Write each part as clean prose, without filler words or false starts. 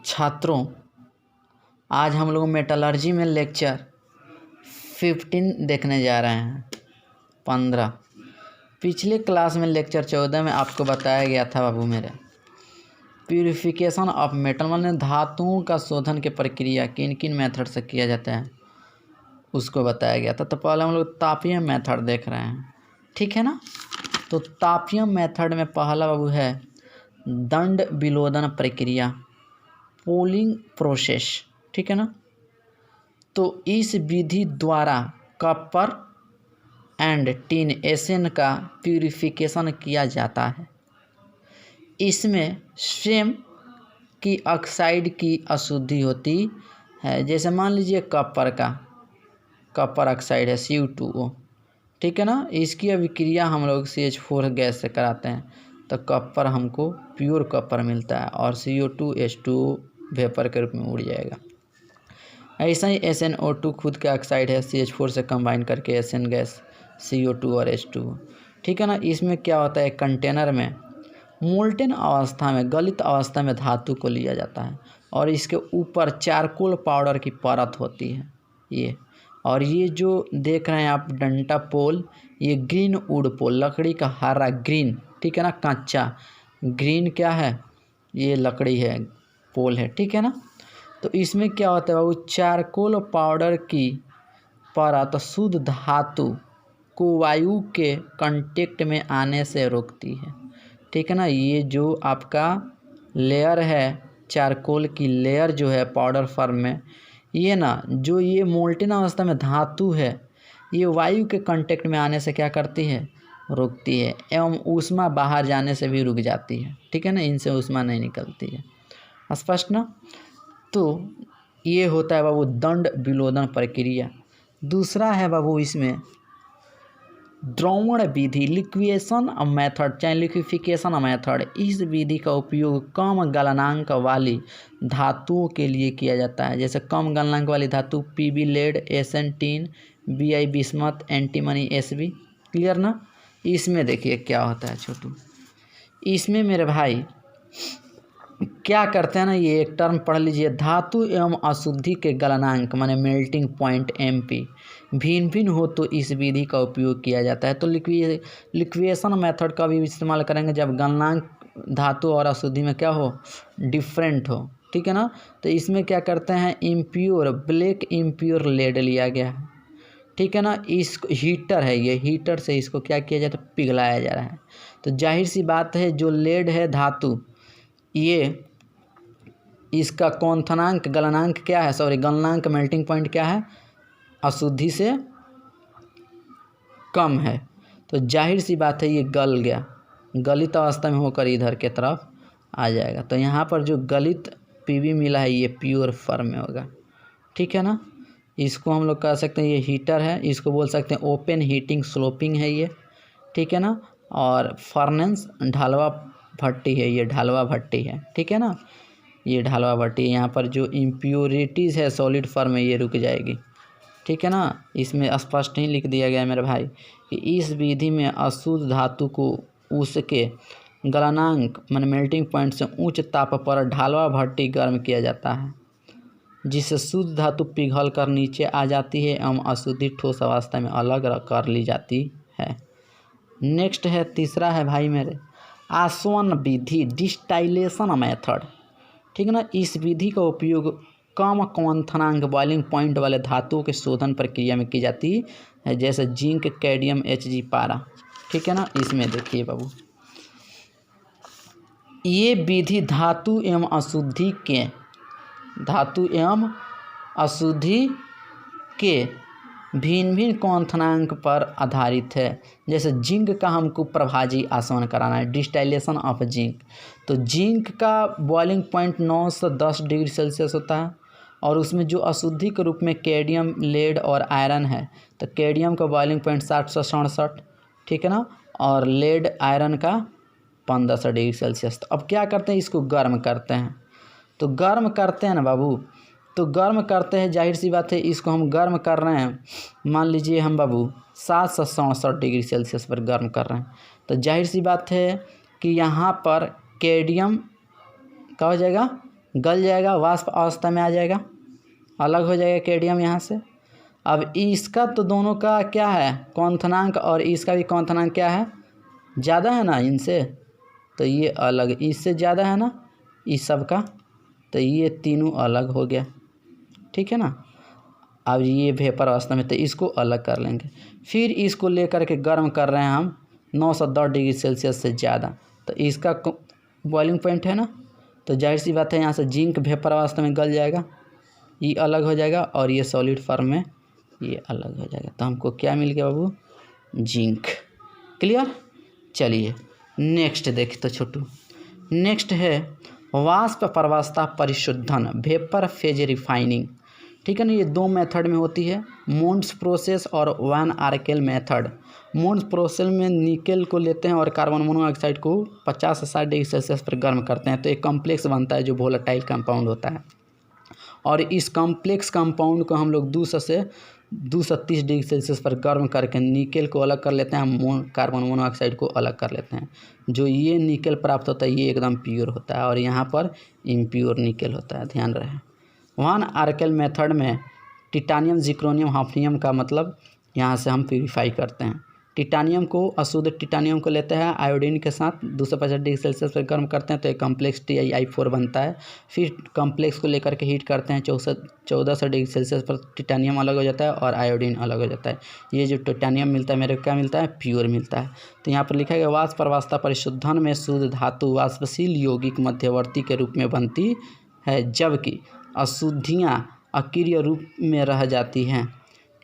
छात्रों, आज हम लोग मेटलर्जी में लेक्चर 15 देखने जा रहे हैं। 15 पिछले क्लास में लेक्चर 14 में आपको बताया गया था बाबू मेरे, प्यूरिफिकेशन ऑफ मेटल माने धातुओं का शोधन की प्रक्रिया किन किन मेथड से किया जाता है उसको बताया गया था। तो पहले हम लोग तापीय मेथड देख रहे हैं, ठीक है ना। तो तापीय मेथड में पहला बाबू है दंड विलोदन प्रक्रिया, पोलिंग प्रोसेस, ठीक है ना। तो इस विधि द्वारा कॉपर एंड टिन एसेन का प्यूरिफिकेशन किया जाता है। इसमें स्वयं की ऑक्साइड की अशुद्धि होती है। जैसे मान लीजिए कॉपर ऑक्साइड है CU2O, ठीक है ना। इसकी अभिक्रिया हम लोग CH4 गैस से कराते हैं तो कॉपर हमको प्योर कॉपर मिलता है और CO2H2O वेपर के रूप में उड़ जाएगा। ऐसा ही SnO2 खुद का ऑक्साइड है, CH4 से कंबाइन करके SN गैस CO2 और H2O, ठीक है ना। इसमें क्या होता है, कंटेनर में मोल्टेन अवस्था में गलित अवस्था में धातु को लिया जाता है और इसके ऊपर चारकोल पाउडर की परत होती है ये। और ये जो देख रहे हैं आप डंटा पोल, ये ग्रीन वुड पोल, लकड़ी का हरा ग्रीन, ठीक है ना। कच्चा ग्रीन क्या है, ये लकड़ी है, पोल है, ठीक है ना। तो इसमें क्या होता है बाबू, चारकोल पाउडर की परत शुद्ध धातु को वायु के कांटेक्ट में आने से रोकती है, ठीक है ना। ये जो आपका लेयर है, चारकोल की लेयर जो है पाउडर फॉर्म में, ये ना जो ये मोल्टेन अवस्था में धातु है, ये वायु के कांटेक्ट में आने से क्या करती है, रोकती है एवं ऊष्मा बाहर जाने से भी रुक जाती है, ठीक है ना। इनसे ऊष्मा नहीं निकलती है, स्पष्ट ना। तो ये होता है बाबू दंड विलोदन प्रक्रिया। दूसरा है बाबू इसमें द्रवण विधि, लिक्विएशन मेथड चाहे लिक्विफिकेशन मेथड। इस विधि का उपयोग कम गलनांक वाली धातुओं के लिए किया जाता है। जैसे कम गलनांक वाली धातु PB lead, SN tin, BI bismuth, antimony SB, clear ना। इसमें देखिए क्या होता है छोटू, इसमें मेरे भाई क्या करते हैं ना, ये एक टर्म पढ़ लीजिए, धातु एवं अशुद्धि के गलनांक माने मेल्टिंग पॉइंट MP भिन्न भिन्न हो तो इस विधि का उपयोग किया जाता है। तो लिक्विएशन मेथड का भी इस्तेमाल करेंगे जब गलनांक धातु और अशुद्धि में क्या हो, डिफरेंट हो, ठीक है ना। तो इसमें क्या करते हैं, इम्प्योर ब्लैक इम्प्योर लेड लिया गया है, ठीक है ना। इस हीटर है, ये हीटर से इसको क्या किया जाता है, पिघलाया जा रहा है। तो जाहिर सी बात है जो लेड है धातु, ये इसका क्वथनांक गलनांक क्या है, सॉरी गलनांक मेल्टिंग पॉइंट क्या है, अशुद्धि से कम है। तो जाहिर सी बात है ये गल गया, गलित अवस्था में होकर इधर के तरफ आ जाएगा। तो यहाँ पर जो गलित PB मिला है ये प्योर फॉर्म में होगा, ठीक है ना। इसको हम लोग कह सकते हैं ये हीटर है, इसको बोल सकते हैं ओपन हीटिंग स्लोपिंग है ये, ठीक है ना। और फर्नेस ढालवा भट्टी है, ये ढालवा भट्टी है, ठीक है ना। ये ढालवा भट्टी, यहाँ पर जो इम्प्योरिटीज़ है सॉलिड फॉर्म में ये रुक जाएगी, ठीक है ना। इसमें स्पष्ट ही लिख दिया गया है मेरे भाई कि इस विधि में अशुद्ध धातु को उसके गलनांक माने मेल्टिंग पॉइंट से उच्च ताप पर ढालवा भट्टी गर्म किया जाता है, जिससे शुद्ध धातु पिघल कर नीचे आ जाती है एवं अशुद्धि ठोस अवस्था में अलग कर ली जाती है। नेक्स्ट है, तीसरा है भाई मेरे आसवन विधि, डिस्टाइलेशन मेथड, ठीक है ना। इस विधि का उपयोग कम क्वथनांक बॉइलिंग पॉइंट वाले धातुओं के शोधन प्रक्रिया में की जाती है, जैसे जिंक, कैडमियम, Hg, पारा, ठीक है ना। इसमें देखिए बाबू, ये विधि धातु एवं अशुद्धि के भिन्न भिन्न क्वथनांक पर आधारित है। जैसे जिंक का हमको प्रभाजी आसवन कराना है, डिस्टाइलेशन ऑफ जिंक। तो जिंक का बॉइलिंग पॉइंट 9 से 10 डिग्री सेल्सियस होता है और उसमें जो अशुद्धि के रूप में कैडमियम, लेड और आयरन है, तो कैडमियम का बॉइलिंग पॉइंट 60 से 67, ठीक है ना। और लेड आयरन का 1500 डिग्री सेल्सियस। तो अब क्या करते हैं, इसको गर्म करते हैं। तो गर्म करते हैं ना बाबू, तो गर्म करते हैं, जाहिर सी बात है इसको हम गर्म कर रहे हैं, मान लीजिए हम बाबू 7 से 67 डिग्री सेल्सियस पर गर्म कर रहे हैं। तो जाहिर सी बात है कि यहाँ पर कैडमियम क्या हो जाएगा, गल जाएगा, वाष्प अवस्था में आ जाएगा, अलग हो जाएगा केडियम यहाँ से। अब इसका तो दोनों का क्या है क्वथनांक, और इसका भी क्वथनांक क्या है, ज़्यादा है ना इनसे, तो ये अलग, इससे ज़्यादा है ना इस सब का, तो ये तीनों अलग हो गया, ठीक है ना। अब ये वेपर अवस्था में, तो इसको अलग कर लेंगे। फिर इसको लेकर के गर्म कर रहे हैं हम 910 डिग्री सेल्सियस से ज़्यादा, तो इसका बॉइलिंग पॉइंट है ना, तो जाहिर सी बात है यहाँ से जिंक वेपर अवस्था में गल जाएगा, ये अलग हो जाएगा, और ये सॉलिड फॉर्म में ये अलग हो जाएगा। तो हमको क्या मिल गया बाबू, जिंक। क्लियर। चलिए नेक्स्ट देख तो छोटू, नेक्स्ट है वाष्प प्रवस्था परिशुद्धन, वेपर फेज रिफाइनिंग, ठीक है ना। ये दो मेथड में होती है, मोन्स प्रोसेस और वैन आर्केल मेथड। मोन्स प्रोसेस में निकेल को लेते हैं और कार्बन मोनोऑक्साइड को 50 से 60 डिग्री सेल्सियस पर गर्म करते हैं, तो एक कॉम्प्लेक्स बनता है जो वोलेटाइल कंपाउंड होता है। और इस कॉम्प्लेक्स कंपाउंड को हम लोग 200 से 230 डिग्री सेल्सियस पर गर्म करके निकेल को अलग कर लेते हैं, कार्बन मोनोऑक्साइड को अलग कर लेते हैं। जो ये निकेल प्राप्त होता है ये एकदम प्योर होता है, और यहाँ पर इम्प्योर निकेल होता है, ध्यान रहे। वैन आर्केल मेथड में टिटानियम, जिक्रोनियम, हॉफनियम का मतलब यहाँ से हम प्यूरीफाई करते हैं। टिटानियम को, अशुद्ध टिटानियम को लेते हैं आयोडीन के साथ 250 डिग्री सेल्सियस पर गर्म करते हैं, तो एक कम्प्लेक्स TiI4 बनता है। फिर कम्प्लेक्स को लेकर के हीट करते हैं 1400 डिग्री सेल्सियस पर, टिटानियम अलग हो जाता है और आयोडीन अलग हो जाता है। ये जो टिटानियम मिलता है मेरे को क्या मिलता है, प्योर मिलता है। तो यहाँ पर लिखा गया वाष्प प्रवस्था परिशुद्धन में शुद्ध धातु वाष्पशील यौगिक मध्यवर्ती के रूप में बनती है, जबकि अशुद्धियाँ अक्रिय रूप में रह जाती हैं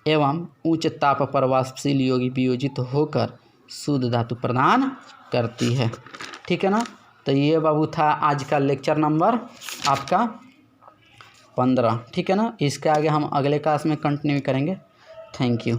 एवं उच्च ताप पर वाष्पशील यौगिक वियोजित होकर शुद्ध धातु प्रदान करती है, ठीक है ना। तो ये बाबू था आज का लेक्चर नंबर आपका 15, ठीक है ना। इसके आगे हम अगले क्लास में कंटिन्यू करेंगे। Thank you.